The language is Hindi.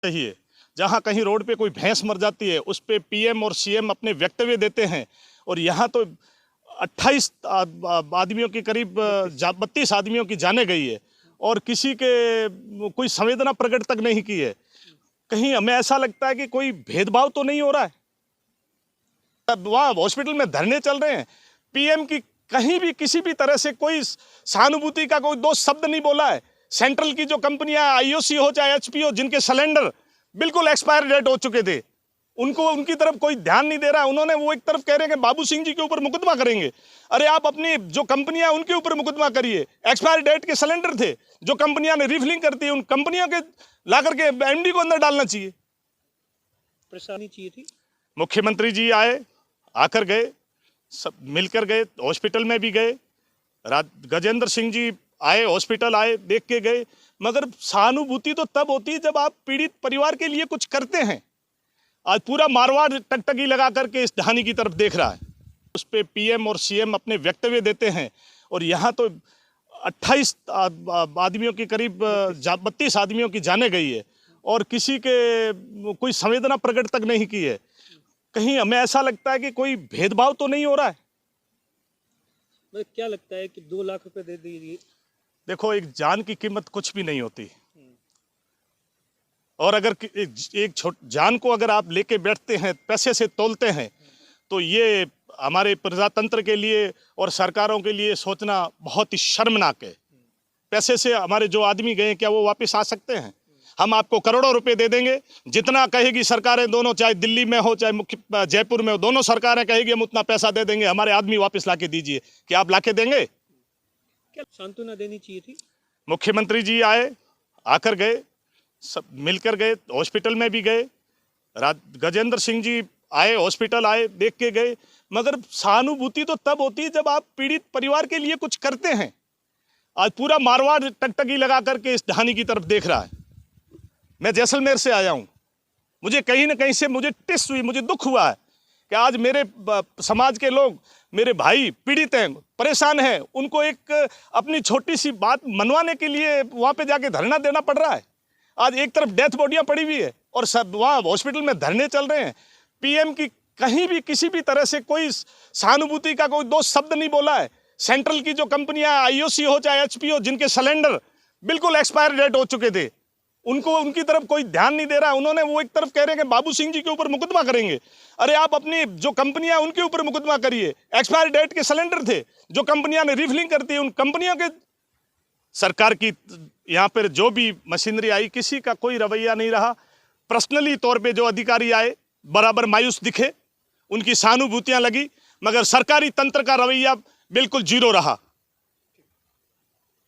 चाहिए। जहाँ कहीं रोड पे कोई भैंस मर जाती है उस पे पीएम और सीएम अपने वक्तव्य देते हैं, और यहाँ तो 28 आदमियों के करीब 32 आदमियों की जाने गई है और किसी के कोई संवेदना प्रकट तक नहीं की है। कहीं हमें ऐसा लगता है कि कोई भेदभाव तो नहीं हो रहा है। अब वहाँ हॉस्पिटल में धरने चल रहे हैं, पीएम की कहीं भी किसी भी तरह से कोई सहानुभूति का कोई दो शब्द नहीं बोला है। सेंट्रल की जो कंपनियां आईओसी हो चाहे एचपी हो, जिनके सिलेंडर बिल्कुल एक्सपायर डेट हो चुके थे, उनको उनकी तरफ कोई ध्यान नहीं दे रहा है। उन्होंने वो एक तरफ कह रहे हैं कि बाबू सिंह जी के ऊपर मुकदमा करेंगे। अरे आप अपनी जो कंपनियां उनके ऊपर मुकदमा करिए। एक्सपायर डेट के सिलेंडर थे, जो कंपनियां ने रिफिलिंग करती है उन कंपनियों के ला करके एमडी को अंदर डालना चाहिए। परेशानी चाहिए थी। मुख्यमंत्री जी आए, आकर गए, सब मिलकर गए, हॉस्पिटल में भी गए। गजेंद्र सिंह जी आए, हॉस्पिटल आए, देख के गए। मगर सहानुभूति तो तब होती है जब आप पीड़ित परिवार के लिए कुछ करते हैं। आज पूरा मारवाड़ टकटकी लगा करके इस कहानी की तरफ देख रहा है। उस पे पीएम और सीएम अपने वक्तव्य देते हैं, और यहाँ तो 28 आदमियों के करीब 32 आदमियों की जाने गई है और किसी के कोई संवेदना प्रकट तक नहीं की है। कहीं हमें ऐसा लगता है कि कोई भेदभाव तो नहीं हो रहा है। मतलब क्या लगता है कि 2 लाख रुपए दे दीजिए? देखो, एक जान की कीमत कुछ भी नहीं होती, और अगर एक जान को अगर आप लेके बैठते हैं, पैसे से तोलते हैं, तो ये हमारे प्रजातंत्र के लिए और सरकारों के लिए सोचना बहुत ही शर्मनाक है। पैसे से हमारे जो आदमी गए, क्या वो वापस आ सकते हैं? हम आपको करोड़ों रुपए दे देंगे, जितना कहेगी सरकारें दोनों, चाहे दिल्ली में हो चाहे मुख्य जयपुर में हो, दोनों सरकारें कहेगी हम उतना पैसा दे देंगे, हमारे आदमी वापस लाके दीजिए। क्या आप लाके देंगे? क्या सांत्वना देनी चाहिए थी? मुख्यमंत्री जी आए, आकर गए, सब मिलकर गए, हॉस्पिटल में भी गए। गजेंद्र सिंह जी आए, हॉस्पिटल आए, देख के गए। मगर सहानुभूति तो तब होती है जब आप पीड़ित परिवार के लिए कुछ करते हैं। आज पूरा मारवाड़ टकटकी लगा करके इस कहानी की तरफ देख रहा है। मैं जैसलमेर से आया हूँ, मुझे कहीं ना कहीं से मुझे टिस हुई, मुझे दुख हुआ है कि आज मेरे समाज के लोग, मेरे भाई पीड़ित हैं, परेशान हैं, उनको एक अपनी छोटी सी बात मनवाने के लिए वहाँ पे जाके धरना देना पड़ रहा है। आज एक तरफ डेथ बॉडियाँ पड़ी हुई है और सब वहाँ हॉस्पिटल में धरने चल रहे हैं। पीएम की कहीं भी किसी भी तरह से कोई सहानुभूति का कोई दो शब्द नहीं बोला है। सेंट्रल की जो कंपनियां आईओसी हो चाहे एचपी हो, जिनके सिलेंडर बिल्कुल एक्सपायर डेट हो चुके थे, उनको उनकी तरफ कोई ध्यान नहीं दे रहा है। उन्होंने वो एक तरफ कह रहे हैं कि बाबू सिंह जी के ऊपर मुकदमा करेंगे। अरे आप अपनी जो कंपनियां उनके ऊपर मुकदमा करिए। एक्सपायर डेट के सिलेंडर थे, जो कंपनियां ने रिफिलिंग करती है उन कंपनियों के, सरकार की यहाँ पर जो भी मशीनरी आई, किसी का कोई रवैया नहीं रहा। पर्सनली तौर पे जो अधिकारी आए बराबर मायूस दिखे, उनकी सहानुभूतियाँ लगी, मगर सरकारी तंत्र का रवैया बिल्कुल जीरो रहा।